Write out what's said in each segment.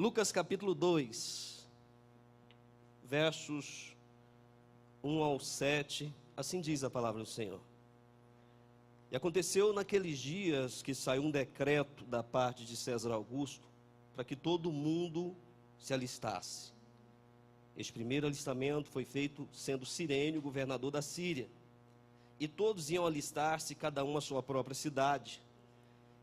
Lucas capítulo 2, versos 1 ao 7, assim diz a palavra do Senhor. E aconteceu naqueles dias que saiu um decreto da parte de César Augusto, para que todo mundo se alistasse. Este primeiro alistamento foi feito sendo Cirênio governador da Síria. E todos iam alistar-se, cada um à sua própria cidade.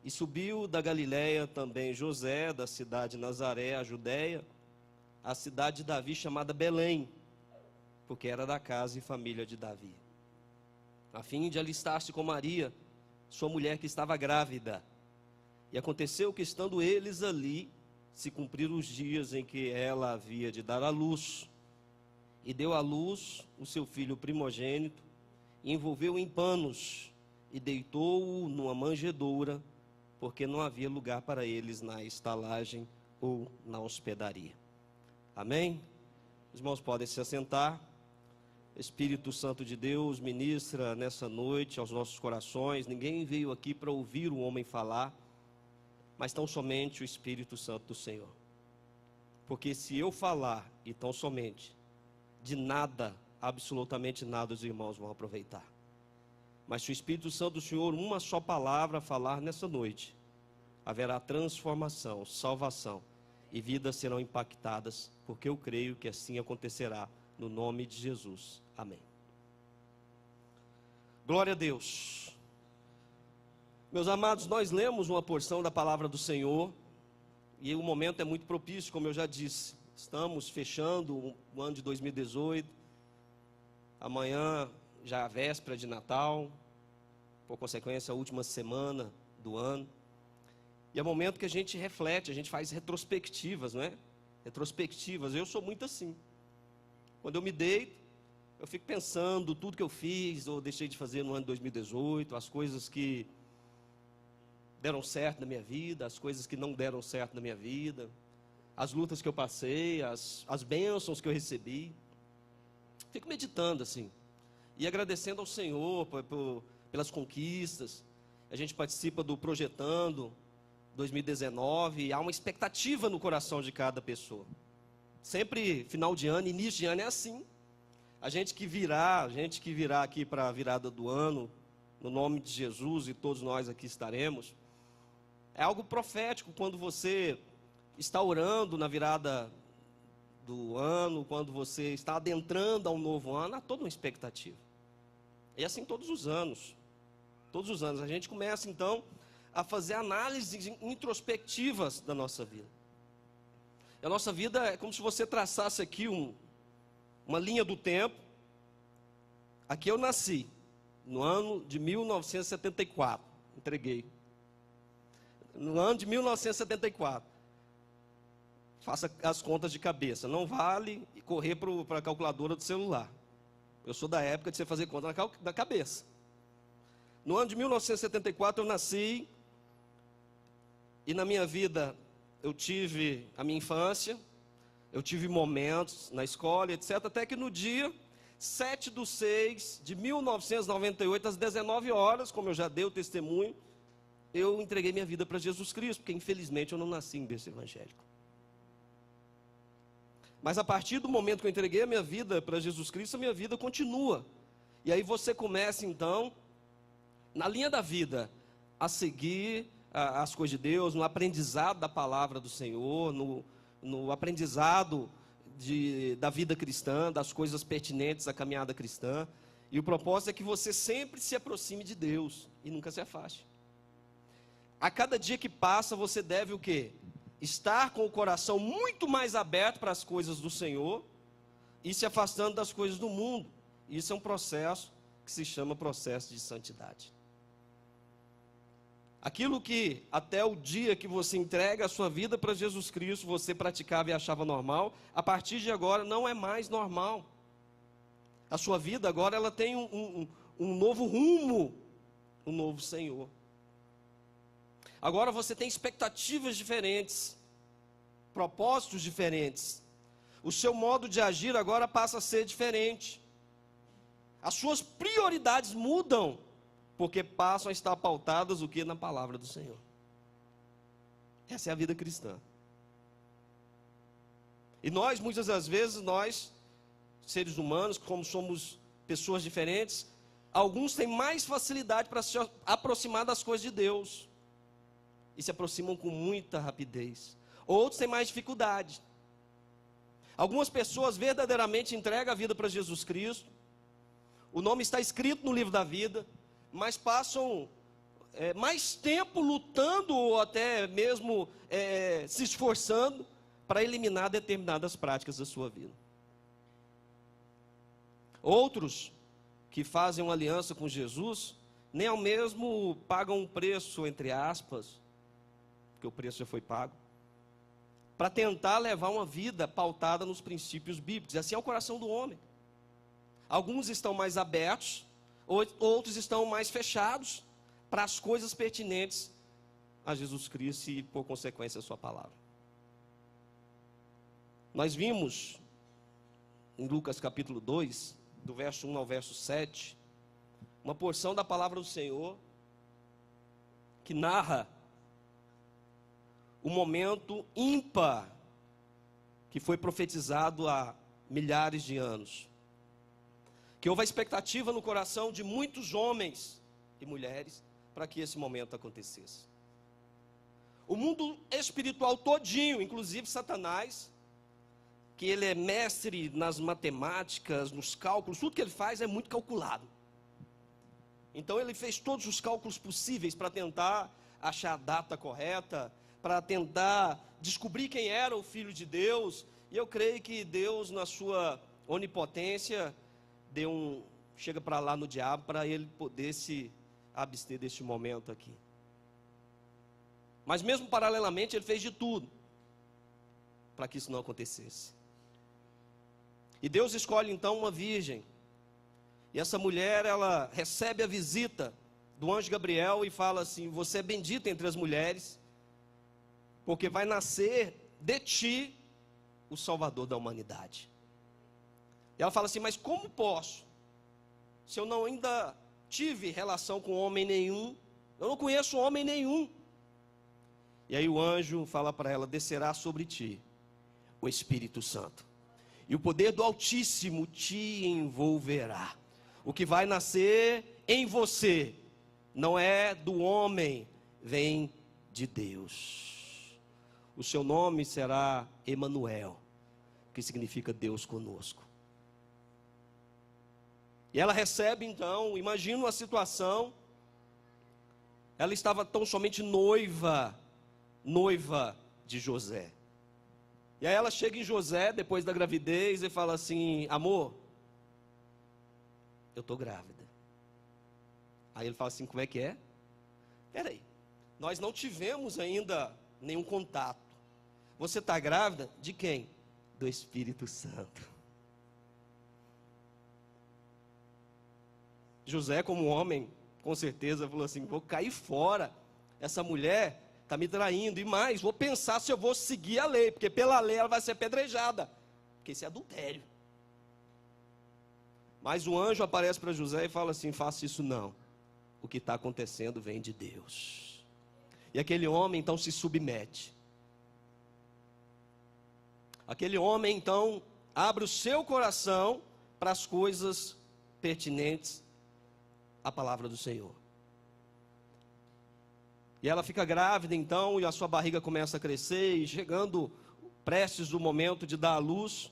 E subiu da Galiléia também José, da cidade de Nazaré, a Judéia, a cidade de Davi, chamada Belém, porque era da casa e família de Davi, a fim de alistar-se com Maria, sua mulher que estava grávida. E aconteceu que, estando eles ali, se cumpriram os dias em que ela havia de dar à luz. E deu à luz o seu filho primogênito, e envolveu-o em panos, e deitou-o numa manjedoura, porque não havia lugar para eles na estalagem ou na hospedaria. Amém? Os irmãos podem se assentar. Espírito Santo de Deus ministra nessa noite aos nossos corações. Ninguém veio aqui para ouvir o homem falar, mas tão somente o Espírito Santo do Senhor. Porque se eu falar, e tão somente, de nada, absolutamente nada, os irmãos vão aproveitar. Mas se o Espírito Santo do Senhor, uma só palavra falar nessa noite, haverá transformação, salvação, e vidas serão impactadas, porque eu creio que assim acontecerá, no nome de Jesus. Amém. Glória a Deus. Meus amados, nós lemos uma porção da palavra do Senhor, e o momento é muito propício, como eu já disse. Estamos fechando o ano de 2018, amanhã já é a véspera de Natal, por consequência a última semana do ano. E é o momento que a gente reflete, a gente faz retrospectivas, não é? Retrospectivas, eu sou muito assim. Quando eu me deito, eu fico pensando tudo que eu fiz ou deixei de fazer no ano de 2018, as coisas que deram certo na minha vida, as coisas que não deram certo na minha vida, as lutas que eu passei, as bênçãos que eu recebi. Fico meditando assim, e agradecendo ao Senhor pelas conquistas. A gente participa do Projetando 2019, e há uma expectativa no coração de cada pessoa. Sempre final de ano, início de ano é assim. A gente que virá aqui para a virada do ano, no nome de Jesus, e todos nós aqui estaremos, é algo profético quando você está orando na virada do ano, quando você está adentrando a um novo ano, há toda uma expectativa. E assim todos os anos. Todos os anos. A gente começa então a fazer análises introspectivas da nossa vida. E a nossa vida é como se você traçasse aqui uma linha do tempo. Aqui eu nasci, no ano de 1974. Entreguei. No ano de 1974. Faça as contas de cabeça. Não vale correr para a calculadora do celular. Eu sou da época de você fazer conta na cabeça. No ano de 1974 eu nasci. E na minha vida eu tive a minha infância. Eu tive momentos na escola, etc. Até que no dia 7/6/1998, às 19 horas, como eu já dei o testemunho, eu entreguei minha vida para Jesus Cristo. Porque infelizmente eu não nasci em berço evangélico. Mas a partir do momento que eu entreguei a minha vida para Jesus Cristo, a minha vida continua. E aí você começa então, na linha da vida, a seguir as coisas de Deus, no aprendizado da palavra do Senhor, no aprendizado da vida cristã, das coisas pertinentes à caminhada cristã. E o propósito é que você sempre se aproxime de Deus e nunca se afaste. A cada dia que passa, você deve o quê? Estar com o coração muito mais aberto para as coisas do Senhor e se afastando das coisas do mundo. Isso é um processo que se chama processo de santidade. Aquilo que até o dia que você entrega a sua vida para Jesus Cristo, você praticava e achava normal, a partir de agora não é mais normal. A sua vida agora ela tem um novo rumo, um novo Senhor. Agora você tem expectativas diferentes, propósitos diferentes. O seu modo de agir agora passa a ser diferente. As suas prioridades mudam, porque passam a estar pautadas o que? Na palavra do Senhor. Essa é a vida cristã. E nós, muitas das vezes, nós, seres humanos, como somos pessoas diferentes, alguns têm mais facilidade para se aproximar das coisas de Deus. E se aproximam com muita rapidez. Outros têm mais dificuldade. Algumas pessoas verdadeiramente entregam a vida para Jesus Cristo. O nome está escrito no livro da vida, mas passam mais tempo lutando ou até mesmo se esforçando para eliminar determinadas práticas da sua vida. Outros que fazem uma aliança com Jesus, nem ao mesmo pagam um preço, entre aspas, porque o preço já foi pago, para tentar levar uma vida pautada nos princípios bíblicos. Assim é o coração do homem. Alguns estão mais abertos, outros estão mais fechados para as coisas pertinentes a Jesus Cristo e, por consequência, a sua palavra. Nós vimos em Lucas capítulo 2, do verso 1 ao verso 7, uma porção da palavra do Senhor que narra o momento ímpar que foi profetizado há milhares de anos. Que houve a expectativa no coração de muitos homens e mulheres para que esse momento acontecesse. O mundo espiritual todinho, inclusive Satanás, que ele é mestre nas matemáticas, nos cálculos, tudo que ele faz é muito calculado. Então ele fez todos os cálculos possíveis para tentar achar a data correta, para tentar descobrir quem era o Filho de Deus. E eu creio que Deus, na sua onipotência, chega para lá no diabo para ele poder se abster deste momento aqui. Mas mesmo paralelamente ele fez de tudo para que isso não acontecesse. E Deus escolhe então uma virgem. E essa mulher, ela recebe a visita do anjo Gabriel e fala assim: você é bendita entre as mulheres, porque vai nascer de ti o Salvador da humanidade. E ela fala assim: mas como posso? Se eu não ainda tive relação com homem nenhum, eu não conheço homem nenhum. E aí o anjo fala para ela: descerá sobre ti o Espírito Santo, e o poder do Altíssimo te envolverá. O que vai nascer em você não é do homem, vem de Deus. O seu nome será Emanuel, que significa Deus conosco. E ela recebe então, imagina a situação, ela estava tão somente noiva de José. E aí ela chega em José, depois da gravidez, e fala assim: amor, eu estou grávida. Aí ele fala assim: como é que é? Peraí, nós não tivemos ainda nenhum contato. Você está grávida? De quem? Do Espírito Santo. José, como homem, com certeza falou assim: vou cair fora, essa mulher está me traindo, e mais, vou pensar se eu vou seguir a lei, porque pela lei ela vai ser apedrejada, porque isso é adultério. Mas o anjo aparece para José e fala assim: faça isso não, o que está acontecendo vem de Deus. E aquele homem então se submete. Aquele homem então abre o seu coração para as coisas pertinentes à palavra do Senhor. E ela fica grávida então, e a sua barriga começa a crescer, e chegando prestes do momento de dar à luz,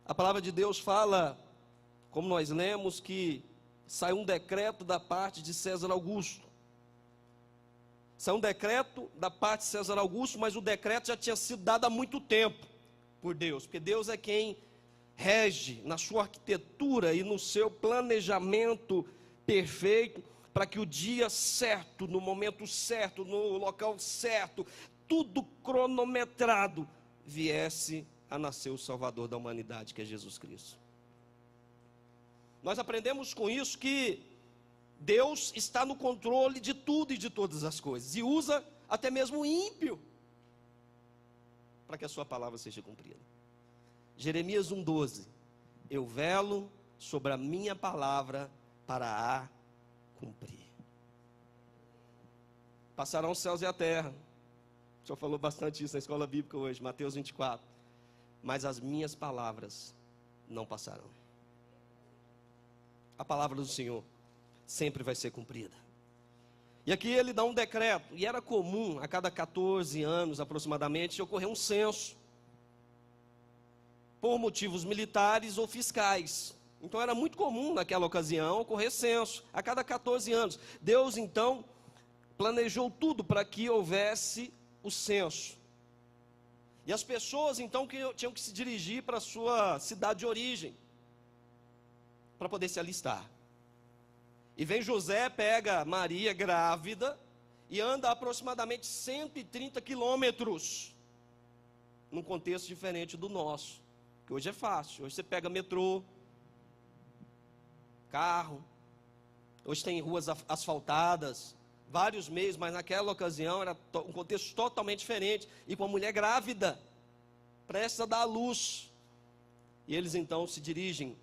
a palavra de Deus fala, como nós lemos, que saiu um decreto da parte de César Augusto. Saiu um decreto da parte de César Augusto, mas o decreto já tinha sido dado há muito tempo por Deus, porque Deus é quem rege na sua arquitetura e no seu planejamento perfeito, para que o dia certo, no momento certo, no local certo, tudo cronometrado, viesse a nascer o Salvador da humanidade, que é Jesus Cristo. Nós aprendemos com isso que Deus está no controle de tudo e de todas as coisas, e usa até mesmo o ímpio para que a sua palavra seja cumprida. Jeremias 1,12: eu velo sobre a minha palavra para a cumprir. Passarão os céus e a terra. O senhor falou bastante isso na escola bíblica hoje, Mateus 24. mas as minhas palavras não passarão. A palavra do Senhor sempre vai ser cumprida. E aqui ele dá um decreto, e era comum, a cada 14 anos aproximadamente, ocorrer um censo, por motivos militares ou fiscais. Então era muito comum naquela ocasião ocorrer censo, a cada 14 anos. Deus então planejou tudo para que houvesse o censo. E as pessoas então tinham que se dirigir para a sua cidade de origem, para poder se alistar. E vem José, pega Maria grávida, e anda aproximadamente 130 quilômetros, num contexto diferente do nosso, que hoje é fácil. Hoje você pega metrô, carro, hoje tem ruas asfaltadas, vários meios, mas naquela ocasião era um contexto totalmente diferente, e com a mulher grávida, prestes a dar à luz. E eles então se dirigem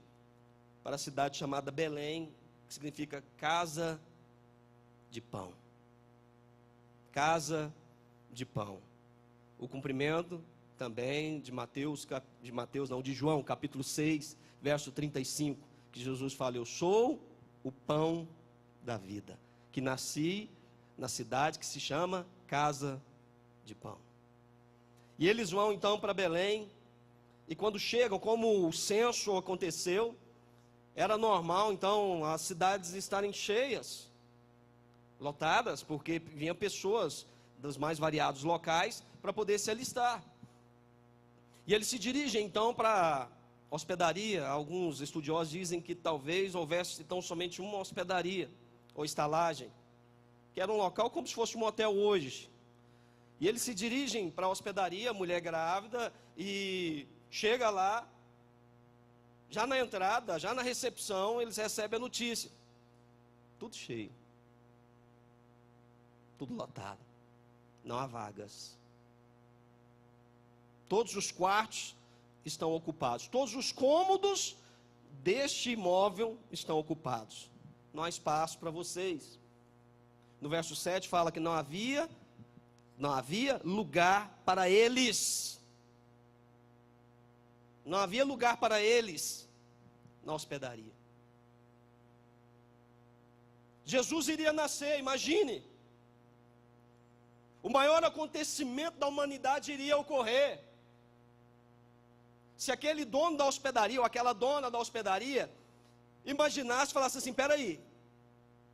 para a cidade chamada Belém, que significa casa de pão. Casa de pão. O cumprimento também de de João, capítulo 6, verso 35, que Jesus fala: eu sou o pão da vida, que nasci na cidade que se chama Casa de Pão. E eles vão então para Belém, e quando chegam, como o censo aconteceu, era normal então as cidades estarem cheias, lotadas, porque vinham pessoas dos mais variados locais para poder se alistar. E eles se dirigem então para hospedaria. Alguns estudiosos dizem que talvez houvesse então somente uma hospedaria ou estalagem, que era um local como se fosse um hotel hoje. E eles se dirigem para a hospedaria, mulher grávida, e chega lá, já na entrada, já na recepção, eles recebem a notícia: tudo cheio, tudo lotado, não há vagas. Todos os quartos estão ocupados, todos os cômodos deste imóvel estão ocupados, não há espaço para vocês. No verso 7 fala que não havia lugar para eles. Não havia lugar para eles na hospedaria. Jesus iria nascer, imagine. O maior acontecimento da humanidade iria ocorrer. Se aquele dono da hospedaria, ou aquela dona da hospedaria, imaginasse, falasse assim: espera aí,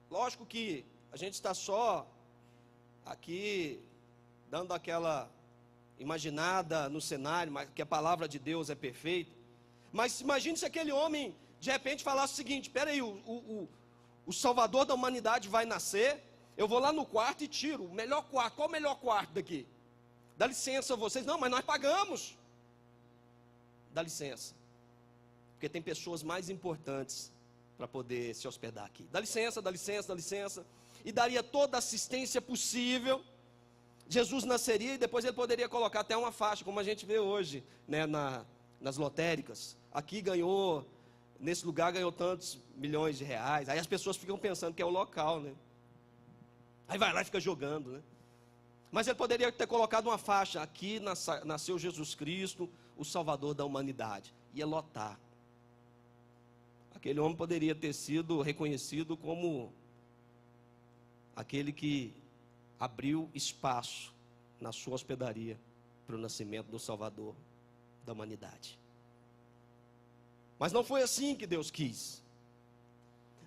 lógico que a gente está só aqui dando aquela imaginada no cenário, mas que a palavra de Deus é perfeita. Mas imagine se aquele homem de repente falasse o seguinte: espera aí, o Salvador da humanidade vai nascer, eu vou lá no quarto e tiro o melhor quarto. Qual o melhor quarto daqui? Dá licença vocês. Não, mas nós pagamos. Dá licença, porque tem pessoas mais importantes para poder se hospedar aqui. Dá licença, dá licença, dá licença. E daria toda a assistência possível. Jesus nasceria e depois ele poderia colocar até uma faixa, como a gente vê hoje, né, nas lotéricas. Aqui ganhou, nesse lugar ganhou tantos milhões de reais. Aí as pessoas ficam pensando que é o local, né? Aí vai lá e fica jogando, né? Mas ele poderia ter colocado uma faixa: aqui nasceu Jesus Cristo, o Salvador da humanidade. Ia lotar. Aquele homem poderia ter sido reconhecido como aquele que abriu espaço na sua hospedaria para o nascimento do Salvador da humanidade. Mas não foi assim que Deus quis.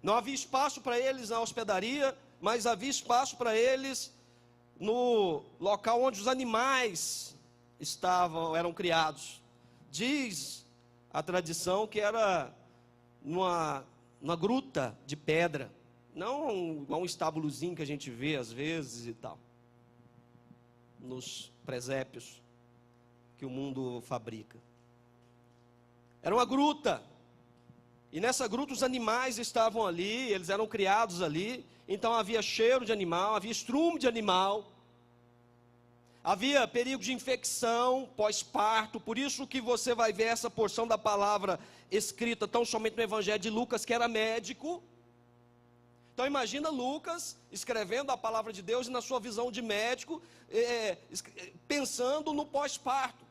Não havia espaço para eles na hospedaria, mas havia espaço para eles no local onde os animais eram criados. Diz a tradição que era numa gruta de pedra, não um estábulozinho que a gente vê às vezes e tal, nos presépios que o mundo fabrica. Era uma gruta, e nessa gruta os animais estavam ali, eles eram criados ali. Então havia cheiro de animal, havia estrume de animal, havia perigo de infecção pós-parto. Por isso que você vai ver essa porção da palavra escrita tão somente no Evangelho de Lucas, que era médico. Então imagina Lucas escrevendo a palavra de Deus e na sua visão de médico, pensando no pós-parto.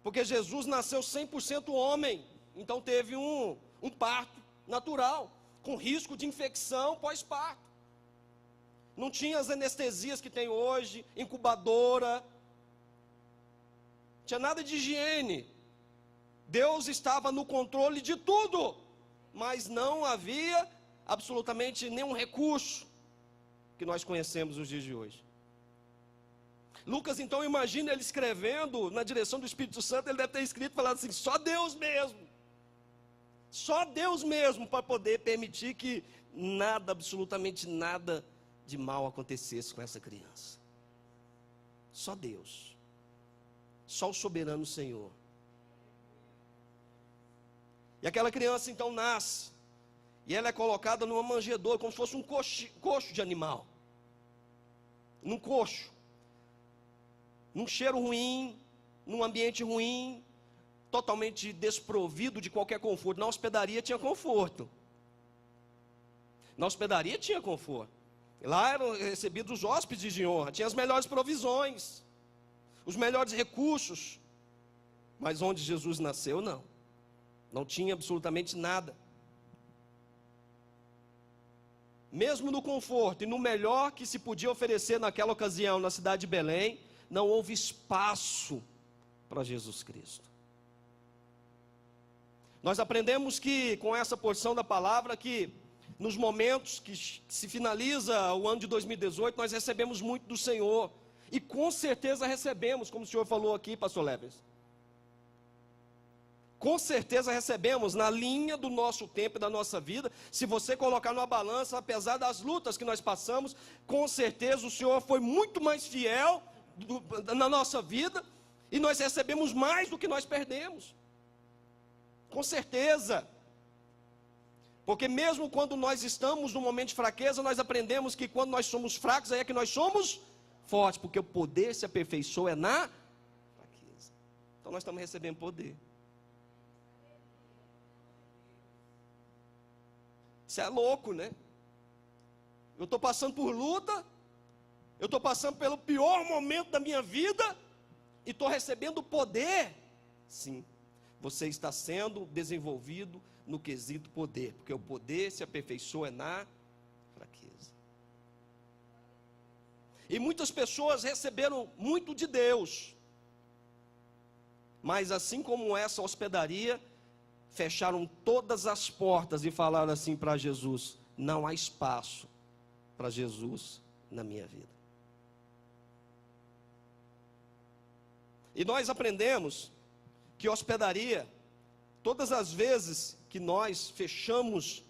Porque Jesus nasceu 100% homem, então teve um parto natural, com risco de infecção pós-parto. Não tinha as anestesias que tem hoje, incubadora, não tinha nada de higiene. Deus estava no controle de tudo, mas não havia absolutamente nenhum recurso que nós conhecemos nos dias de hoje. Lucas, então, imagina ele escrevendo na direção do Espírito Santo, ele deve ter escrito, falando assim, só Deus mesmo para poder permitir que nada, absolutamente nada de mal acontecesse com essa criança. Só Deus, só o soberano Senhor. E aquela criança então nasce, e ela é colocada numa manjedoura, como se fosse um coxo de animal, num coxo, num cheiro ruim, num ambiente ruim, totalmente desprovido de qualquer conforto. Na hospedaria tinha conforto. Lá eram recebidos os hóspedes de honra, tinha as melhores provisões, os melhores recursos. Mas onde Jesus nasceu, não tinha absolutamente nada. Mesmo no conforto e no melhor que se podia oferecer naquela ocasião na cidade de Belém, não houve espaço para Jesus Cristo. Nós aprendemos que, com essa porção da palavra, que nos momentos que se finaliza o ano de 2018, nós recebemos muito do Senhor. E com certeza recebemos, como o senhor falou aqui, pastor Leves. Com certeza recebemos na linha do nosso tempo e da nossa vida. Se você colocar numa balança, apesar das lutas que nós passamos, com certeza o Senhor foi muito mais fiel na nossa vida, e nós recebemos mais do que nós perdemos. Com certeza. Porque mesmo quando nós estamos num momento de fraqueza, nós aprendemos que quando nós somos fracos, aí é que nós somos fortes, porque o poder se aperfeiçoa na fraqueza. Então nós estamos recebendo poder. Isso é louco, né? Eu estou passando por luta, eu estou passando pelo pior momento da minha vida, e estou recebendo poder. Sim, você está sendo desenvolvido no quesito poder, porque o poder se aperfeiçoa na fraqueza. E muitas pessoas receberam muito de Deus, mas assim como essa hospedaria, fecharam todas as portas e falaram assim para Jesus: não há espaço para Jesus na minha vida. E nós aprendemos que hospedaria, todas as vezes que nós fechamos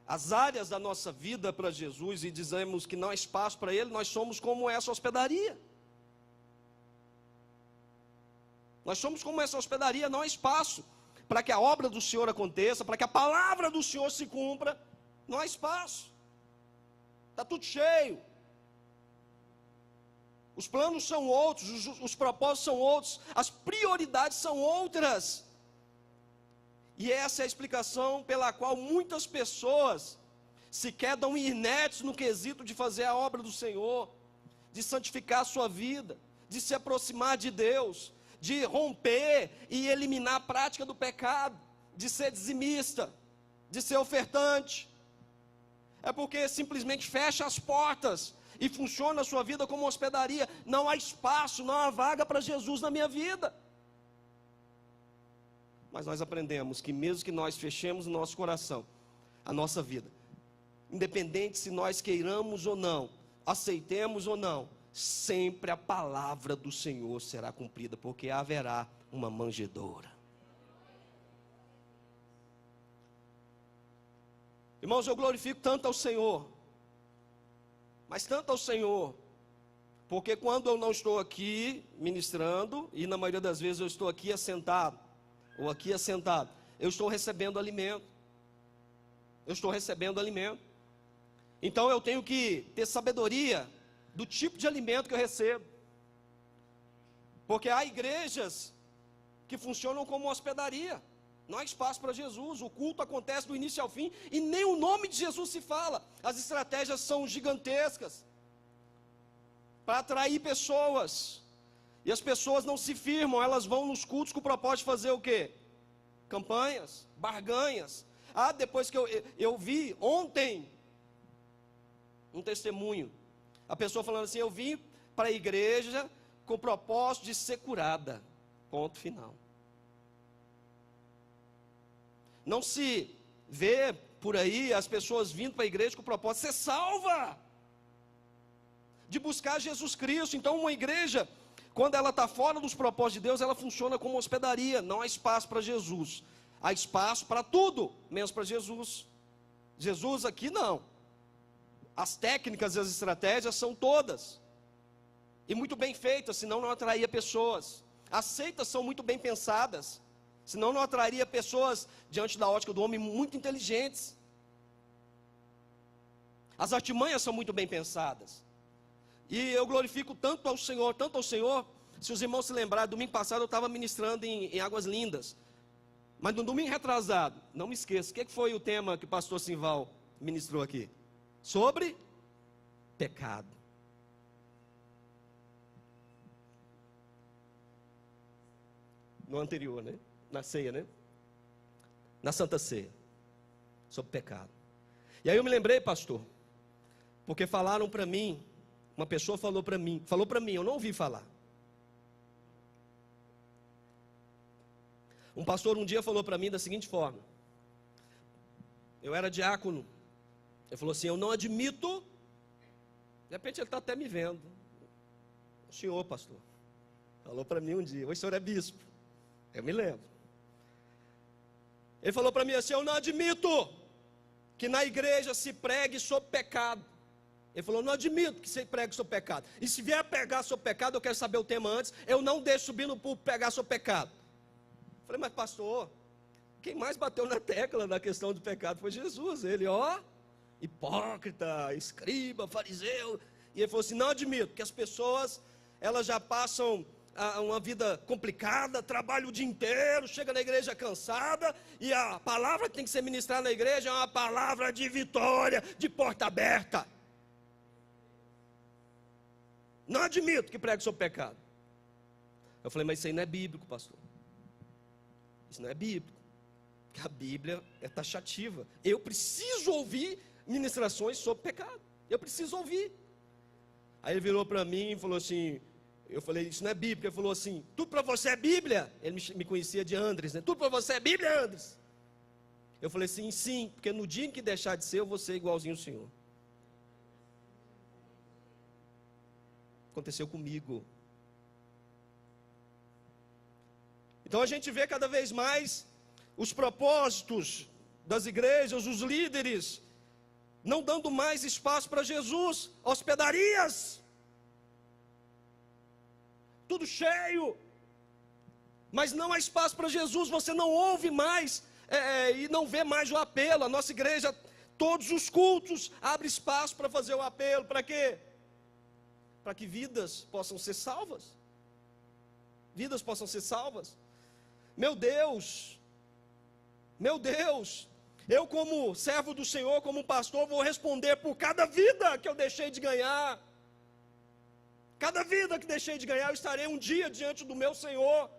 as áreas da nossa vida para Jesus e dizemos que não há espaço para Ele, nós somos como essa hospedaria. Nós somos como essa hospedaria, não há espaço para que a obra do Senhor aconteça, para que a palavra do Senhor se cumpra, não há espaço. Está tudo cheio. Os planos são outros, os propósitos são outros, as prioridades são outras. E essa é a explicação pela qual muitas pessoas se quedam inertes no quesito de fazer a obra do Senhor, de santificar a sua vida, de se aproximar de Deus, de romper e eliminar a prática do pecado, de ser dizimista, de ser ofertante. É porque simplesmente fecha as portas e funciona a sua vida como uma hospedaria. Não há espaço, não há vaga para Jesus na minha vida. Mas nós aprendemos que mesmo que nós fechemos o nosso coração, a nossa vida, independente se nós queiramos ou não, aceitemos ou não, sempre a palavra do Senhor será cumprida, porque haverá uma manjedoura. Irmãos, eu glorifico tanto ao Senhor, mas tanto ao Senhor, porque quando eu não estou aqui ministrando, e na maioria das vezes eu estou aqui assentado, ou aqui assentado, eu estou recebendo alimento. Então eu tenho que ter sabedoria do tipo de alimento que eu recebo. Porque há igrejas que funcionam como hospedaria. Não há espaço para Jesus, o culto acontece do início ao fim e nem o nome de Jesus se fala. As estratégias são gigantescas para atrair pessoas. E as pessoas não se firmam, elas vão nos cultos com o propósito de fazer o quê? Campanhas, barganhas. Ah, depois que eu vi ontem um testemunho, a pessoa falando assim, eu vim para a igreja com o propósito de ser curada, ponto final. Não se vê por aí as pessoas vindo para a igreja com o propósito de ser salva, de buscar Jesus Cristo. Então uma igreja, quando ela está fora dos propósitos de Deus, ela funciona como hospedaria, não há espaço para Jesus. Há espaço para tudo, menos para Jesus. Jesus aqui não. As técnicas e as estratégias são todas, e muito bem feitas, senão não atraía pessoas. As seitas são muito bem pensadas, senão não atrairia pessoas diante da ótica do homem muito inteligentes. As artimanhas são muito bem pensadas. E eu glorifico tanto ao Senhor, se os irmãos se lembrarem, domingo passado eu estava ministrando em Águas Lindas. Mas no domingo retrasado, não me esqueça, o que foi o tema que o pastor Simval ministrou aqui? Sobre pecado. No anterior, né? Na ceia, né? Na Santa Ceia. Sobre pecado. E aí eu me lembrei, pastor, porque falaram para mim, uma pessoa falou para mim, eu não ouvi falar. Um pastor um dia falou para mim da seguinte forma: eu era diácono. Ele falou assim, eu não admito, de repente ele está até me vendo. O senhor, pastor, falou para mim um dia, o senhor é bispo, eu me lembro. Ele falou para mim assim, eu não admito que na igreja se pregue sobre pecado. Ele falou, não admito que se pregue sobre pecado. E se vier pregar sobre pecado, eu quero saber o tema antes, eu não deixo subir no púlpito pregar sobre pecado. Eu falei, mas pastor, quem mais bateu na tecla na questão do pecado foi Jesus. Ele, hipócrita, escriba, fariseu. E ele falou assim, não admito que as pessoas, elas já passam uma vida complicada, trabalha o dia inteiro, chega na igreja cansada, e a palavra que tem que ser ministrada na igreja é uma palavra de vitória, de porta aberta. Não admito que pregue sobre pecado. Eu falei, mas isso aí não é bíblico, pastor. Isso não é bíblico, porque a Bíblia é taxativa. Eu preciso ouvir ministrações sobre pecado, eu preciso ouvir. Aí ele virou para mim e falou assim, eu falei, isso não é bíblico. Ele falou assim, tudo para você é Bíblia? Ele me conhecia de Andres, né? Tudo para você é Bíblia, Andres? Eu falei assim, sim, porque no dia em que deixar de ser, eu vou ser igualzinho o Senhor. Aconteceu comigo. Então a gente vê cada vez mais os propósitos das igrejas, os líderes, não dando mais espaço para Jesus, hospedarias, tudo cheio, mas não há espaço para Jesus, você não ouve mais, e não vê mais o apelo. A nossa igreja, todos os cultos, abre espaço para fazer o apelo, para quê? Para que vidas possam ser salvas, Meu Deus, eu como servo do Senhor, como pastor, vou responder por cada vida que eu deixei de ganhar. Cada vida que deixei de ganhar, eu estarei um dia diante do meu Senhor,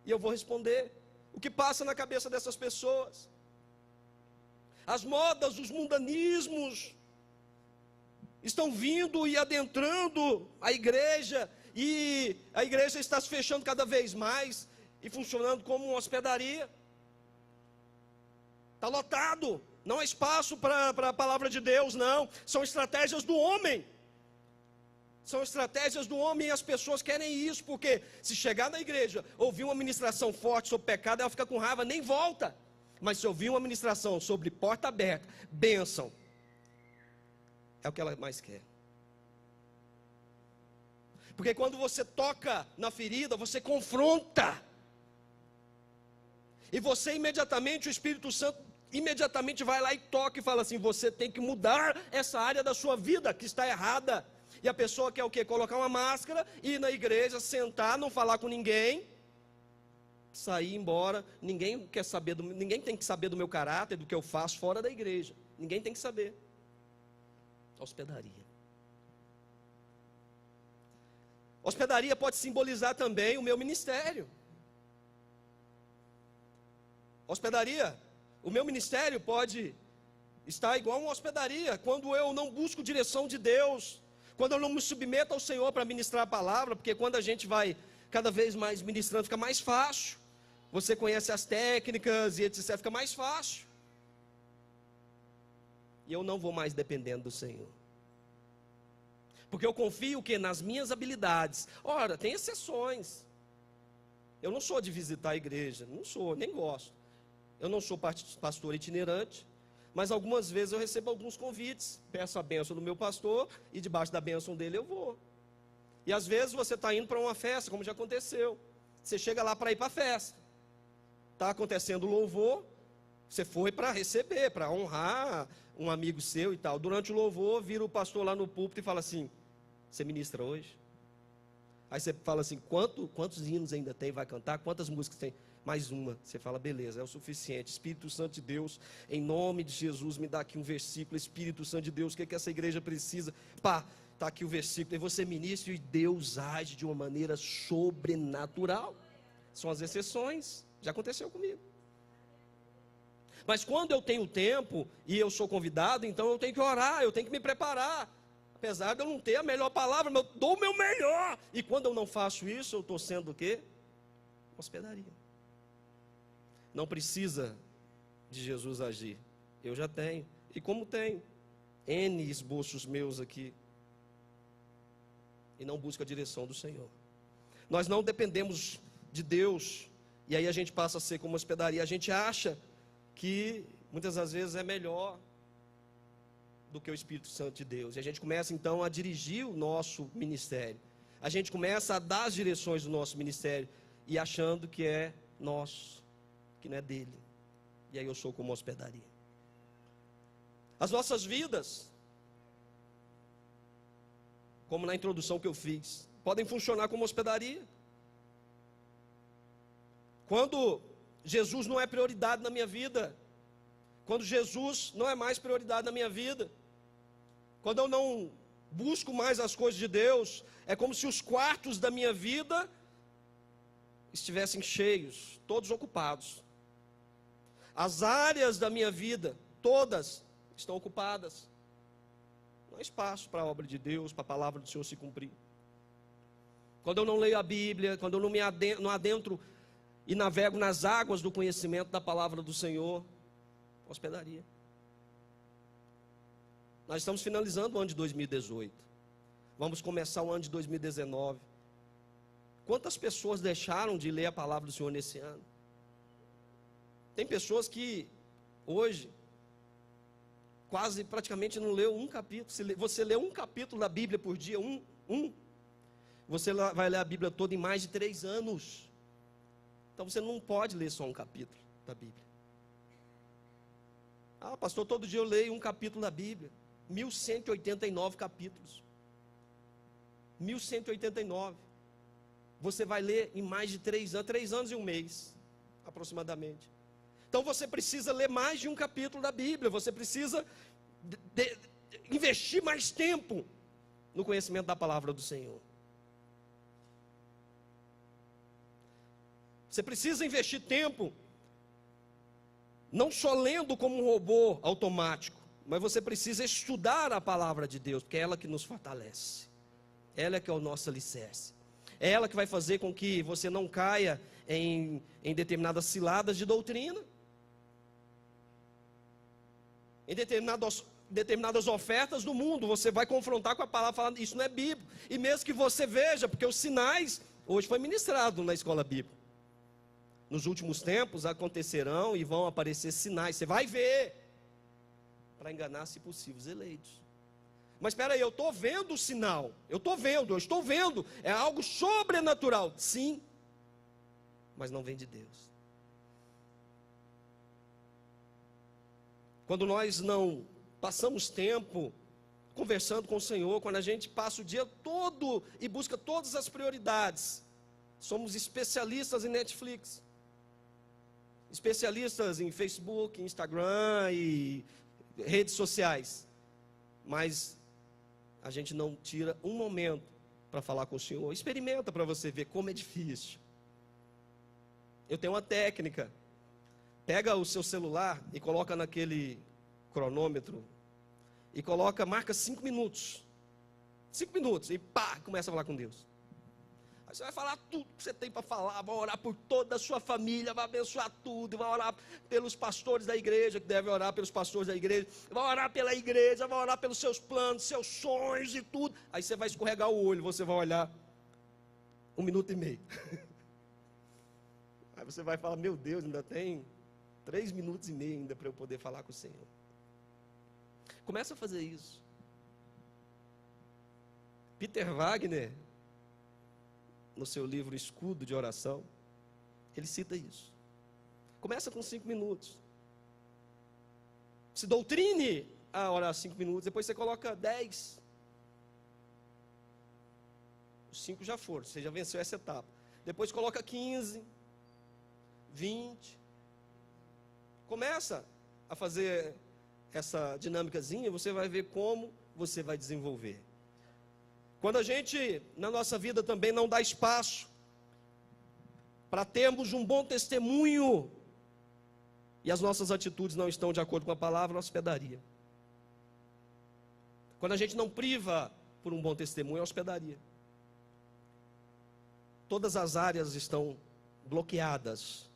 e eu vou responder o que passa na cabeça dessas pessoas. As modas, os mundanismos estão vindo e adentrando a igreja, e a igreja está se fechando cada vez mais, e funcionando como uma hospedaria. Está lotado, não há espaço para a palavra de Deus, não. São estratégias do homem. E as pessoas querem isso, porque se chegar na igreja, ouvir uma ministração forte sobre pecado, ela fica com raiva, nem volta. Mas se ouvir uma ministração sobre porta aberta, bênção, é o que ela mais quer. Porque quando você toca na ferida, você confronta. E você imediatamente, o Espírito Santo imediatamente vai lá e toca e fala assim, você tem que mudar essa área da sua vida que está errada. E a pessoa quer o quê? Colocar uma máscara, ir na igreja, sentar, não falar com ninguém, sair embora. Ninguém tem que saber do meu caráter, do que eu faço fora da igreja. Ninguém tem que saber. Hospedaria. Hospedaria pode simbolizar também o meu ministério. Hospedaria, o meu ministério pode estar igual uma hospedaria, quando eu não busco direção de Deus, quando eu não me submeto ao Senhor para ministrar a palavra, porque quando a gente vai cada vez mais ministrando, fica mais fácil. Você conhece as técnicas e etc, fica mais fácil. E eu não vou mais dependendo do Senhor. Porque eu confio que nas minhas habilidades. Ora, tem exceções. Eu não sou de visitar a igreja, não sou, nem gosto. Eu não sou pastor itinerante, mas algumas vezes eu recebo alguns convites, peço a bênção do meu pastor e debaixo da bênção dele eu vou. E às vezes você está indo para uma festa, como já aconteceu. Você chega lá para ir para a festa. Está acontecendo louvor, você foi para receber, para honrar um amigo seu e tal. Durante o louvor, vira o pastor lá no púlpito e fala assim: você ministra hoje? Aí você fala assim: quantos hinos ainda tem? Vai cantar? Quantas músicas tem? Mais uma. Você fala: beleza, é o suficiente. Espírito Santo de Deus, em nome de Jesus, me dá aqui um versículo. Espírito Santo de Deus, o que é que essa igreja precisa? Pá, está aqui o versículo. E você ministra e Deus age de uma maneira sobrenatural. São as exceções. Já aconteceu comigo. Mas quando eu tenho tempo e eu sou convidado, então eu tenho que orar, eu tenho que me preparar. Apesar de eu não ter a melhor palavra, mas eu dou o meu melhor. E quando eu não faço isso, eu estou sendo o quê? Hospedaria. Não precisa de Jesus agir. Eu já tenho. E como tenho? N esboços meus aqui. E não busca a direção do Senhor. Nós não dependemos de Deus. E aí a gente passa a ser como hospedaria. A gente acha que muitas das vezes é melhor do que o Espírito Santo de Deus. E a gente começa então a dirigir o nosso ministério. A gente começa a dar as direções do nosso ministério e achando que é nosso, que não é dele. E aí eu sou como hospedaria. As nossas vidas, como na introdução que eu fiz, podem funcionar como hospedaria. Quando Jesus não é prioridade na minha vida, quando Jesus não é mais prioridade na minha vida, quando eu não busco mais as coisas de Deus, é como se os quartos da minha vida estivessem cheios, todos ocupados. As áreas da minha vida, todas estão ocupadas. Não há espaço para a obra de Deus, para a palavra do Senhor se cumprir. Quando eu não leio a Bíblia, quando eu não adentro e navego nas águas do conhecimento da palavra do Senhor, hospedaria. Nós estamos finalizando o ano de 2018. Vamos começar o ano de 2019. Quantas pessoas deixaram de ler a palavra do Senhor nesse ano? Tem pessoas que hoje praticamente não leu um capítulo. Se você lê um capítulo da Bíblia por dia, você vai ler a Bíblia toda em mais de 3 anos. Então você não pode ler só um capítulo da Bíblia. Ah, pastor, todo dia eu leio um capítulo da Bíblia. 1189 capítulos. 1189. Você vai ler em mais de 3 anos, 3 anos e 1 mês, aproximadamente. Então você precisa ler mais de um capítulo da Bíblia. Você precisa investir mais tempo no conhecimento da palavra do Senhor. Você precisa investir tempo, não só lendo como um robô automático, mas você precisa estudar a palavra de Deus, porque é ela que nos fortalece. Ela é que é o nosso alicerce. É ela que vai fazer com que você não caia em determinadas ciladas de doutrina, em determinadas ofertas do mundo. Você vai confrontar com a palavra, falando: isso não é bíblico. E mesmo que você veja, porque os sinais, hoje foi ministrado na escola bíblica, nos últimos tempos acontecerão e vão aparecer sinais. Você vai ver, para enganar, se possível, os eleitos. Mas espera aí, eu estou vendo o sinal. Eu estou vendo. É algo sobrenatural. Sim, mas não vem de Deus. Quando nós não passamos tempo conversando com o Senhor, quando a gente passa o dia todo e busca todas as prioridades, somos especialistas em Netflix, especialistas em Facebook, Instagram e redes sociais, mas a gente não tira um momento para falar com o Senhor. Experimenta para você ver como é difícil. Eu tenho uma técnica. Pega o seu celular e coloca naquele cronômetro e marca 5 minutos. 5 minutos e pá, começa a falar com Deus. Aí você vai falar tudo que você tem para falar, vai orar por toda a sua família, vai abençoar tudo, vai orar pelos pastores da igreja, que deve orar pelos pastores da igreja, vai orar pela igreja, vai orar pelos seus planos, seus sonhos e tudo. Aí você vai escorregar o olho, você vai olhar 1 minuto e meio. Aí você vai falar, meu Deus, ainda tem 3 minutos e meio ainda para eu poder falar com o Senhor. Começa a fazer isso. Peter Wagner, no seu livro Escudo de Oração, ele cita isso. Começa com 5 minutos. Se doutrine a orar 5 minutos, depois você coloca 10. Os 5 já foram, você já venceu essa etapa. Depois coloca 15, 20. Começa a fazer essa dinâmicazinha, você vai ver como você vai desenvolver. Quando a gente, na nossa vida também, não dá espaço para termos um bom testemunho e as nossas atitudes não estão de acordo com a palavra, hospedaria. Quando a gente não priva por um bom testemunho, é hospedaria. Todas as áreas estão bloqueadas,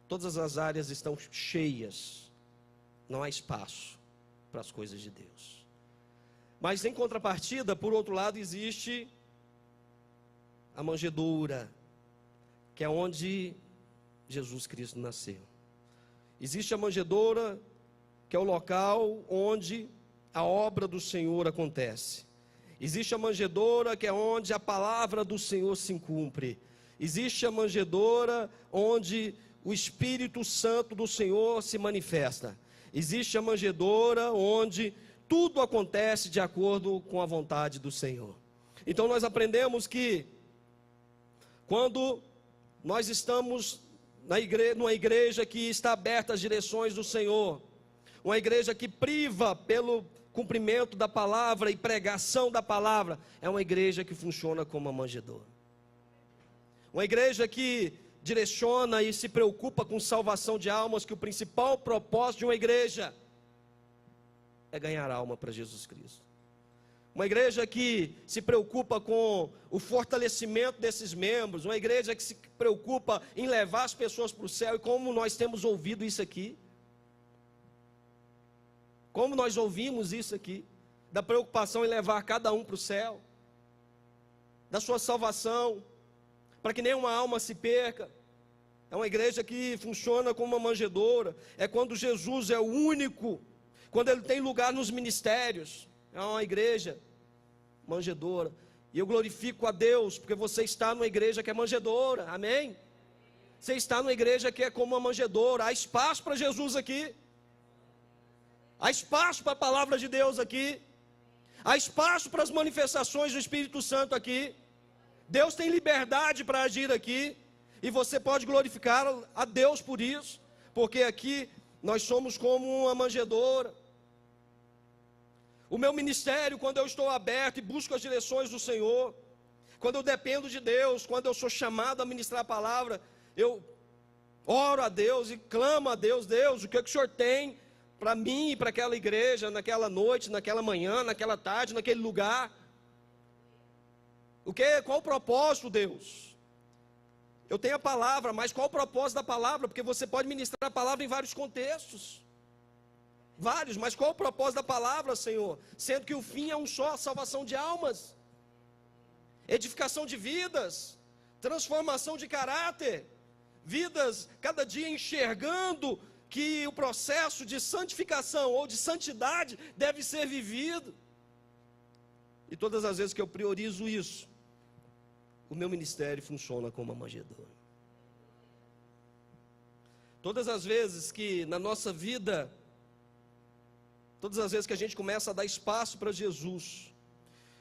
todas as áreas estão cheias, não há espaço para as coisas de Deus. Mas em contrapartida, por outro lado, existe a manjedoura, que é onde Jesus Cristo nasceu. Existe a manjedoura, que é o local onde a obra do Senhor acontece. Existe a manjedoura, que é onde a palavra do Senhor se cumpre. Existe a manjedoura onde o Espírito Santo do Senhor se manifesta. Existe a manjedoura onde tudo acontece de acordo com a vontade do Senhor. Então nós aprendemos que quando nós estamos numa igreja que está aberta às direções do Senhor, uma igreja que priva pelo cumprimento da palavra e pregação da palavra, é uma igreja que funciona como uma manjedoura. Uma igreja que direciona e se preocupa com salvação de almas, que o principal propósito de uma igreja é ganhar alma para Jesus Cristo. Uma igreja que se preocupa com o fortalecimento desses membros, uma igreja que se preocupa em levar as pessoas para o céu, e como nós temos ouvido isso aqui, como nós ouvimos isso aqui, da preocupação em levar cada um para o céu, da sua salvação, para que nenhuma alma se perca. É uma igreja que funciona como uma manjedoura, é quando Jesus é o único, quando ele tem lugar nos ministérios. É uma igreja manjedoura. E eu glorifico a Deus, porque você está numa igreja que é manjedoura, amém? Você está numa igreja que é como uma manjedoura. Há espaço para Jesus aqui, há espaço para a palavra de Deus aqui, há espaço para as manifestações do Espírito Santo aqui. Deus tem liberdade para agir aqui, e você pode glorificar a Deus por isso, porque aqui nós somos como uma manjedoura. O meu ministério, quando eu estou aberto e busco as direções do Senhor, quando eu dependo de Deus, quando eu sou chamado a ministrar a palavra, eu oro a Deus e clamo a Deus: Deus, o que o Senhor tem para mim e para aquela igreja, naquela noite, naquela manhã, naquela tarde, naquele lugar? Qual o propósito, Deus? Eu tenho a palavra, mas qual o propósito da palavra? Porque você pode ministrar a palavra em vários contextos. Vários, mas qual o propósito da palavra, Senhor? Sendo que o fim é um só, a salvação de almas, edificação de vidas, transformação de caráter, vidas cada dia enxergando que o processo de santificação ou de santidade deve ser vivido. E todas as vezes que eu priorizo isso, o meu ministério funciona como uma manjedoura. Todas as vezes que na nossa vida, todas as vezes que a gente começa a dar espaço para Jesus,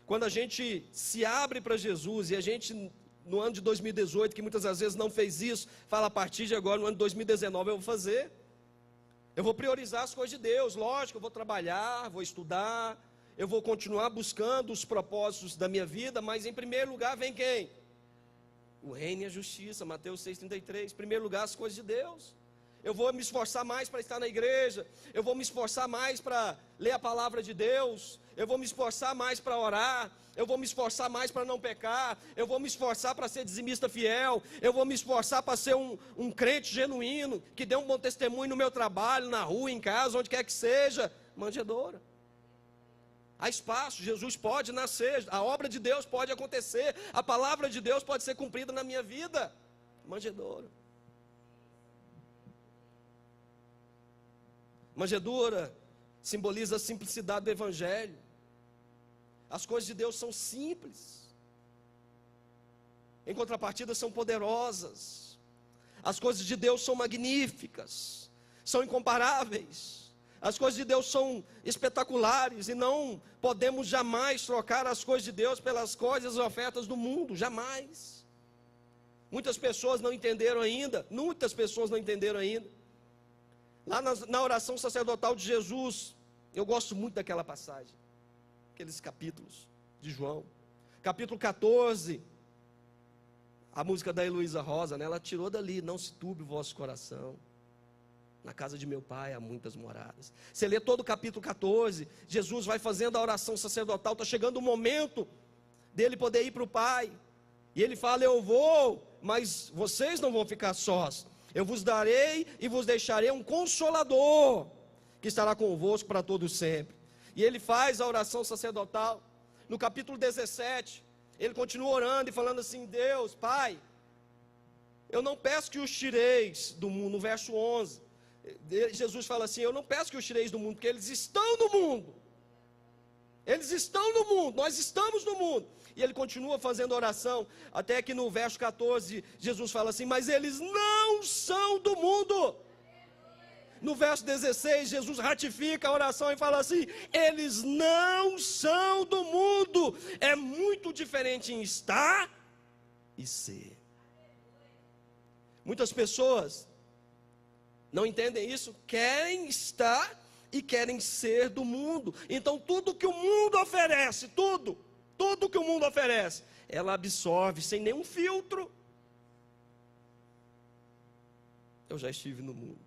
quando a gente se abre para Jesus, e a gente no ano de 2018, que muitas das vezes não fez isso, fala: a partir de agora, no ano de 2019 eu vou fazer, eu vou priorizar as coisas de Deus. Lógico, eu vou trabalhar, vou estudar, eu vou continuar buscando os propósitos da minha vida, mas em primeiro lugar vem quem? O reino e a justiça, Mateus 6,33. Em primeiro lugar, as coisas de Deus. Eu vou me esforçar mais para estar na igreja, eu vou me esforçar mais para ler a palavra de Deus, eu vou me esforçar mais para orar, eu vou me esforçar mais para não pecar, eu vou me esforçar para ser dizimista fiel, eu vou me esforçar para ser um crente genuíno, que dê um bom testemunho no meu trabalho, na rua, em casa, onde quer que seja. Manjedoura. Há espaço, Jesus pode nascer, a obra de Deus pode acontecer, a palavra de Deus pode ser cumprida na minha vida. Manjedoura. Manjedoura simboliza a simplicidade do Evangelho. As coisas de Deus são simples, em contrapartida são poderosas. As coisas de Deus são magníficas, são incomparáveis. As coisas de Deus são espetaculares e não podemos jamais trocar as coisas de Deus pelas coisas e ofertas do mundo, jamais. Muitas pessoas não entenderam ainda, Lá na oração sacerdotal de Jesus, eu gosto muito daquela passagem, aqueles capítulos de João. Capítulo 14, a música da Heloísa Rosa, né? Ela tirou dali: não se turbe o vosso coração, na casa de meu pai há muitas moradas. Você lê todo o capítulo 14, Jesus vai fazendo a oração sacerdotal, está chegando o momento dele poder ir para o Pai, e ele fala: eu vou, mas vocês não vão ficar sós. Eu vos darei e vos deixarei um Consolador, que estará convosco para todo sempre. E ele faz a oração sacerdotal. No capítulo 17, ele continua orando e falando assim: Deus, Pai, eu não peço que os tireis do mundo. No verso 11, Jesus fala assim: eu não peço que os tireis do mundo, porque eles estão no mundo. Eles estão no mundo, nós estamos no mundo. E ele continua fazendo oração, até que no verso 14, Jesus fala assim: mas eles não são do mundo. No verso 16, Jesus ratifica a oração e fala assim: eles não são do mundo. É muito diferente em estar e ser. Muitas pessoas não entendem isso, querem estar e querem ser do mundo. Então tudo que o mundo oferece, tudo que o mundo oferece, ela absorve sem nenhum filtro. Eu já estive no mundo.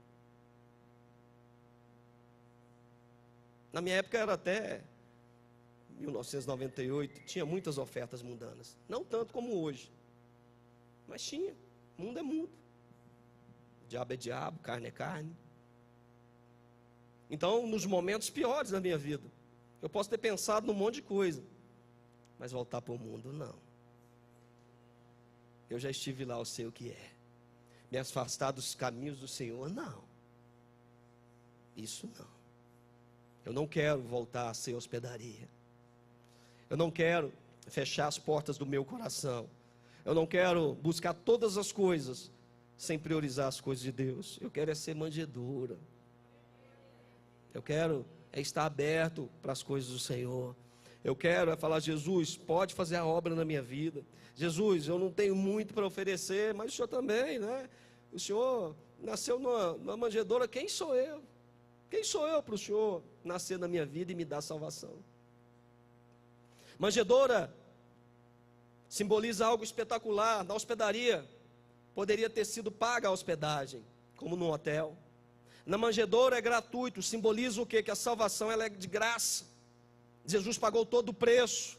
Na minha época era até 1998, tinha muitas ofertas mundanas. Não tanto como hoje, mas tinha. Mundo é mundo. Diabo é diabo, carne é carne. Então, nos momentos piores da minha vida, eu posso ter pensado num monte de coisa, mas voltar para o mundo, não. Eu já estive lá, eu sei o que é. Me afastar dos caminhos do Senhor, não. Isso não. Eu não quero voltar a ser hospedaria. Eu não quero fechar as portas do meu coração. Eu não quero buscar todas as coisas sem priorizar as coisas de Deus. Eu quero ser manjedoura. Eu quero estar aberto para as coisas do Senhor. Eu quero falar: Jesus, pode fazer a obra na minha vida. Jesus, eu não tenho muito para oferecer, mas o Senhor também, né? O Senhor nasceu numa manjedoura, quem sou eu? Quem sou eu para o Senhor nascer na minha vida e me dar salvação? Manjedoura simboliza algo espetacular. Na hospedaria, poderia ter sido paga a hospedagem, como num hotel. Na manjedoura é gratuito, simboliza o quê? Que a salvação ela é de graça. Jesus pagou todo o preço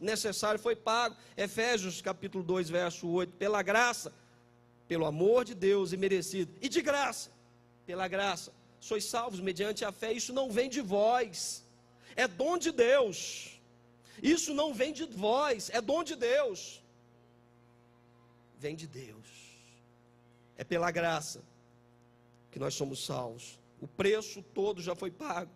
necessário foi pago. Efésios capítulo 2, verso 8, pela graça, pelo amor de Deus imerecido, e de graça, pela graça, sois salvos mediante a fé. Isso não vem de vós, é dom de Deus. Isso não vem de vós, é dom de Deus. Vem de Deus. É pela graça que nós somos salvos. O preço todo já foi pago.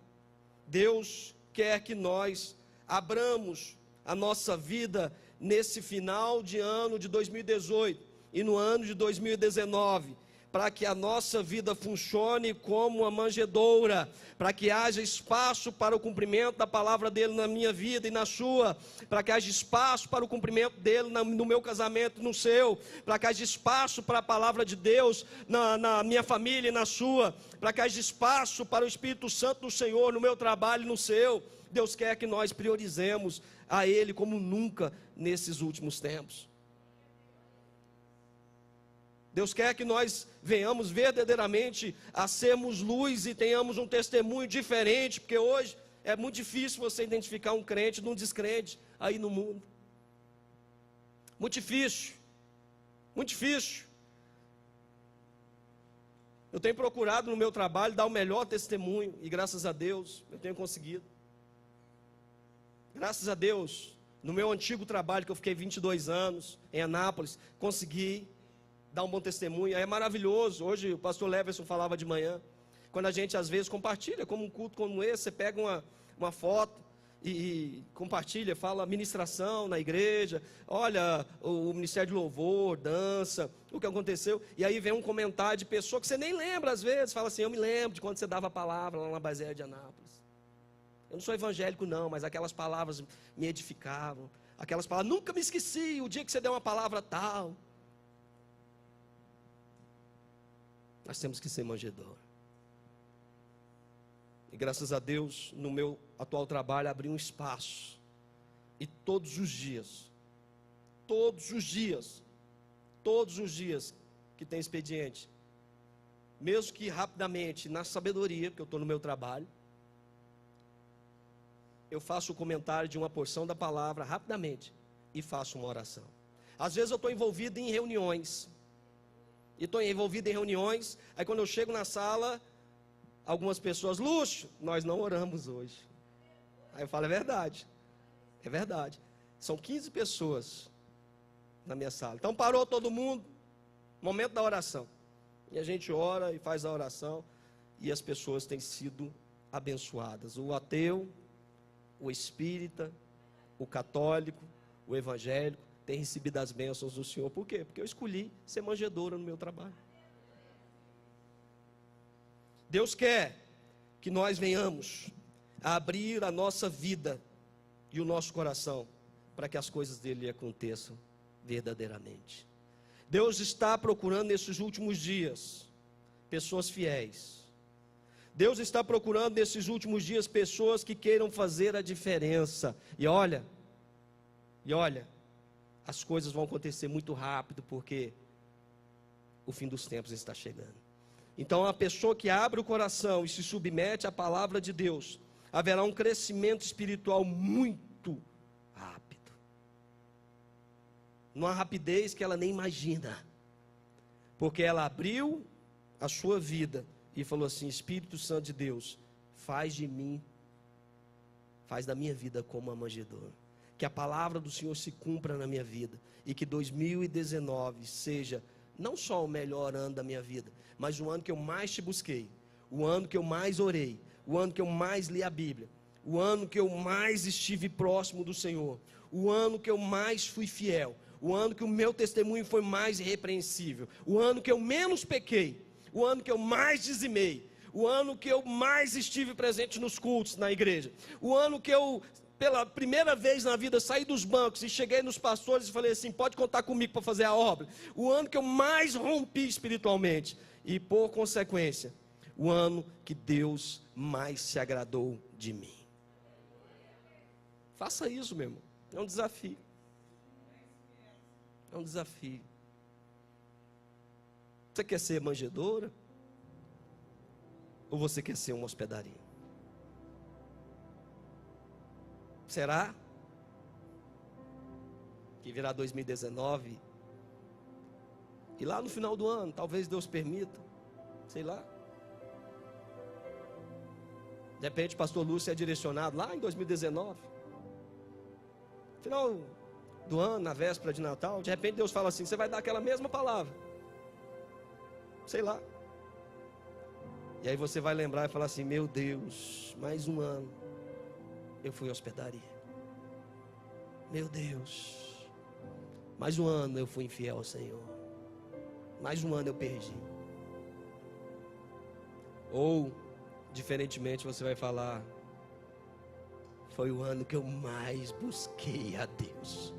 Deus quer que nós abramos a nossa vida nesse final de ano de 2018 e no ano de 2019 para que a nossa vida funcione como uma manjedoura, para que haja espaço para o cumprimento da palavra dele na minha vida e na sua, para que haja espaço para o cumprimento dele no meu casamento e no seu, para que haja espaço para a palavra de Deus na minha família e na sua, para que haja espaço para o Espírito Santo do Senhor no meu trabalho e no seu. Deus quer que nós priorizemos a Ele como nunca nesses últimos tempos. Deus quer que nós venhamos verdadeiramente a sermos luz e tenhamos um testemunho diferente, porque hoje é muito difícil você identificar um crente de um descrente aí no mundo. Muito difícil, muito difícil. Eu tenho procurado no meu trabalho dar o melhor testemunho, e graças a Deus eu tenho conseguido. Graças a Deus, no meu antigo trabalho, que eu fiquei 22 anos, em Anápolis, consegui dar um bom testemunho. É maravilhoso. Hoje o pastor Leverson falava de manhã, quando a gente às vezes compartilha, como um culto como esse, você pega uma foto e compartilha, fala ministração na igreja, olha o ministério de louvor, dança, o que aconteceu, e aí vem um comentário de pessoa que você nem lembra às vezes, fala assim: eu me lembro de quando você dava a palavra lá na Bazélia de Anápolis. Eu não sou evangélico não, mas aquelas palavras me edificavam, aquelas palavras, nunca me esqueci, o dia que você deu uma palavra tal. Nós temos que ser manjedor. E graças a Deus, no meu atual trabalho, abri um espaço. E todos os dias que tem expediente, mesmo que rapidamente, na sabedoria, porque eu estou no meu trabalho, eu faço o comentário de uma porção da palavra rapidamente e faço uma oração. Às vezes eu estou envolvido em reuniões. E estou envolvido em reuniões, aí quando eu chego na sala, algumas pessoas, Lúcio, nós não oramos hoje. Aí eu falo, é verdade, são 15 pessoas na minha sala, então parou todo mundo, momento da oração, e a gente ora e faz a oração, e as pessoas têm sido abençoadas, o ateu, o espírita, o católico, o evangélico, tem recebido as bênçãos do Senhor. Por quê? Porque eu escolhi ser manjedoura no meu trabalho. Deus quer que nós venhamos a abrir a nossa vida e o nosso coração para que as coisas dele aconteçam verdadeiramente. Deus está procurando nesses últimos dias pessoas fiéis. Deus está procurando nesses últimos dias pessoas que queiram fazer a diferença. E olha, as coisas vão acontecer muito rápido, porque o fim dos tempos está chegando. Então, a pessoa que abre o coração e se submete à palavra de Deus, haverá um crescimento espiritual muito rápido, numa rapidez que ela nem imagina, porque ela abriu a sua vida e falou assim: Espírito Santo de Deus, faz de mim, faz da minha vida como uma manjedoura. Que a palavra do Senhor se cumpra na minha vida, e que 2019 seja não só o melhor ano da minha vida, mas o ano que eu mais te busquei, o ano que eu mais orei, o ano que eu mais li a Bíblia, o ano que eu mais estive próximo do Senhor, o ano que eu mais fui fiel, o ano que o meu testemunho foi mais irrepreensível, o ano que eu menos pequei, o ano que eu mais dizimei, o ano que eu mais estive presente nos cultos na igreja, o ano que eu, pela primeira vez na vida, saí dos bancos e cheguei nos pastores e falei assim: pode contar comigo para fazer a obra. O ano que eu mais rompi espiritualmente, e por consequência, o ano que Deus mais se agradou de mim. Faça isso, meu irmão. É um desafio. É um desafio. Você quer ser manjedoura? Ou você quer ser uma hospedaria? Será que virá 2019 e lá no final do ano, talvez Deus permita, sei lá, de repente o pastor Lúcio é direcionado lá em 2019, final do ano, na véspera de Natal, de repente Deus fala assim: você vai dar aquela mesma palavra, sei lá, e aí você vai lembrar e falar assim: meu Deus, mais um ano eu fui à hospedaria, meu Deus, mais um ano eu fui infiel ao Senhor, mais um ano eu perdi. Ou, diferentemente, você vai falar: foi o ano que eu mais busquei a Deus.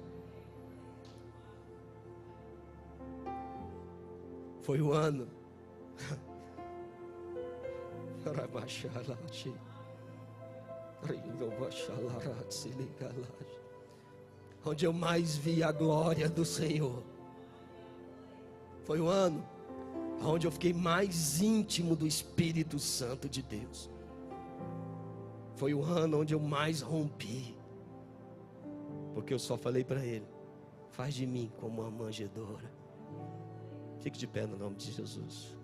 Foi o ano onde eu mais vi a glória do Senhor. Foi o ano onde eu fiquei mais íntimo do Espírito Santo de Deus. Foi o ano onde eu mais rompi, porque eu só falei para Ele: faz de mim como uma manjedoura. Fique de pé no nome de Jesus.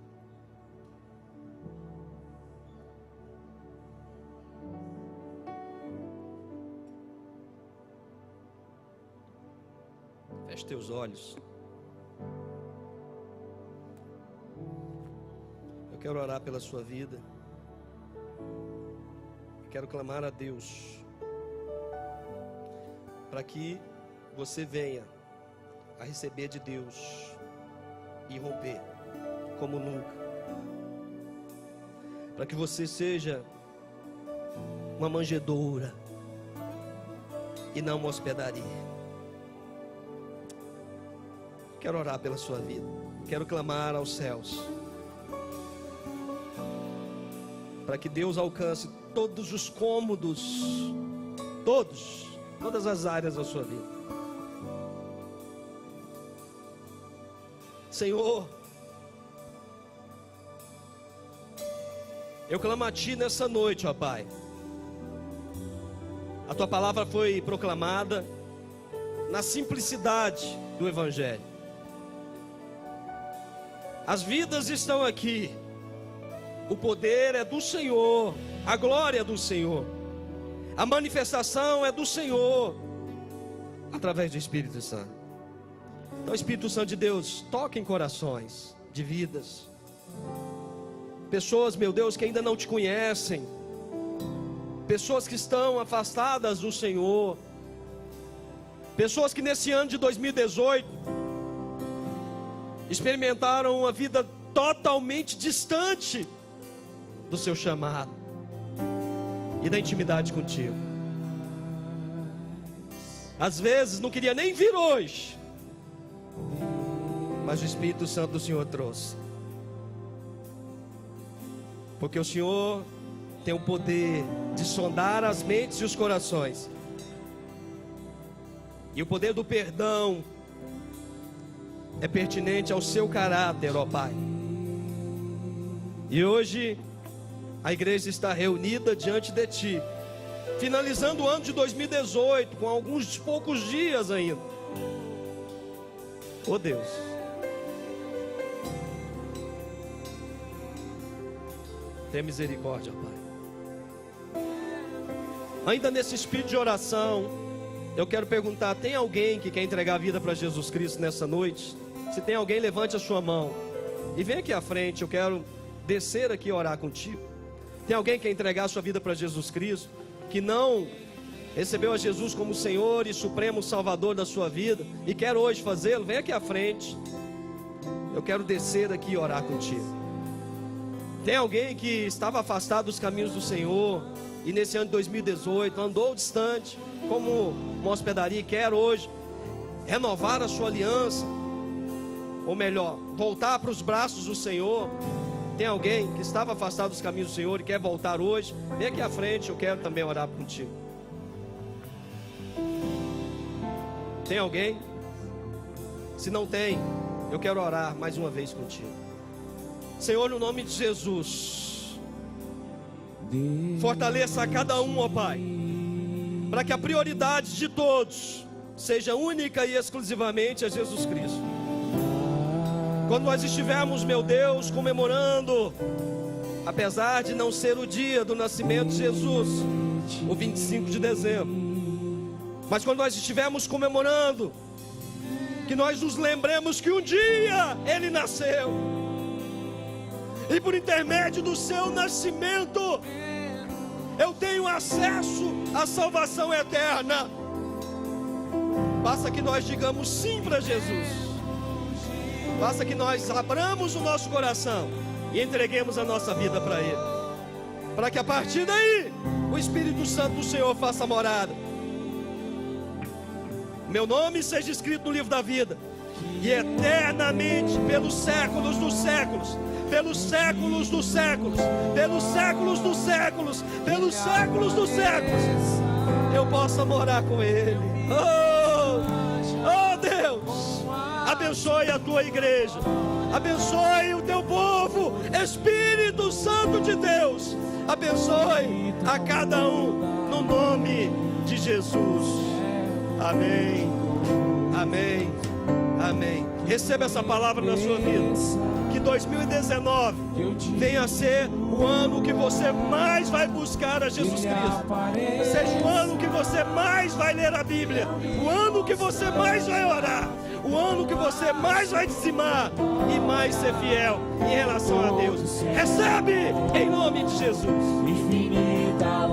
Feche teus olhos. Eu quero orar pela sua vida. Eu quero clamar a Deus para que você venha a receber de Deus e romper como nunca. Para que você seja uma manjedoura e não uma hospedaria. Quero orar pela sua vida. Quero clamar aos céus para que Deus alcance todos os cômodos, todas as áreas da sua vida. Senhor, eu clamo a Ti nessa noite, ó Pai. A Tua palavra foi proclamada na simplicidade do Evangelho. As vidas estão aqui. O poder é do Senhor, a glória é do Senhor, a manifestação é do Senhor, através do Espírito Santo. Então, Espírito Santo de Deus, toque em corações de vidas, pessoas, meu Deus, que ainda não Te conhecem, pessoas que estão afastadas do Senhor, pessoas que nesse ano de 2018 experimentaram uma vida totalmente distante do Seu chamado e da intimidade contigo. Às vezes não queria nem vir hoje, mas o Espírito Santo do Senhor trouxe, porque o Senhor tem o poder de sondar as mentes e os corações, e o poder do perdão é pertinente ao Seu caráter, ó Pai. E hoje a igreja está reunida diante de Ti, finalizando o ano de 2018, com alguns poucos dias ainda. Oh Deus, tenha misericórdia, Pai. Ainda nesse espírito de oração, eu quero perguntar: tem alguém que quer entregar a vida para Jesus Cristo nessa noite? Se tem alguém, levante a sua mão e vem aqui à frente. Eu quero descer aqui e orar contigo. Tem alguém que quer entregar a sua vida para Jesus Cristo, que não recebeu a Jesus como Senhor e Supremo Salvador da sua vida e quer hoje fazê-lo? Vem aqui à frente. Eu quero descer aqui e orar contigo. Tem alguém que estava afastado dos caminhos do Senhor e nesse ano de 2018 andou distante como uma hospedaria e quer hoje renovar a sua aliança, ou melhor, voltar para os braços do Senhor? Tem alguém que estava afastado dos caminhos do Senhor e quer voltar hoje? Vem aqui à frente, eu quero também orar contigo. Tem alguém? Se não tem, eu quero orar mais uma vez contigo. Senhor, no nome de Jesus, fortaleça a cada um, ó Pai, para que a prioridade de todos seja única e exclusivamente a Jesus Cristo. Quando nós estivermos, meu Deus, comemorando, apesar de não ser o dia do nascimento de Jesus, o 25 de dezembro, mas quando nós estivermos comemorando, que nós nos lembremos que um dia Ele nasceu, e por intermédio do Seu nascimento, eu tenho acesso à salvação eterna. Basta que nós digamos sim para Jesus. Basta que nós abramos o nosso coração e entreguemos a nossa vida para Ele, para que a partir daí o Espírito Santo do Senhor faça morada. Meu nome seja escrito no livro da vida, e eternamente, pelos séculos dos séculos, pelos séculos dos séculos, pelos séculos dos séculos, pelos séculos dos séculos, eu possa morar com Ele. Oh Deus, abençoe a tua igreja, abençoe o teu povo, Espírito Santo de Deus, abençoe a cada um, no nome de Jesus. Amém, amém, amém. Receba essa palavra na sua vida, que 2019 venha a ser o ano que você mais vai buscar a Jesus Cristo, seja o ano que você mais vai ler a Bíblia, o ano que você mais vai orar, o ano que você mais vai dizimar e mais ser fiel em relação a Deus. Recebe em nome de Jesus. Infinita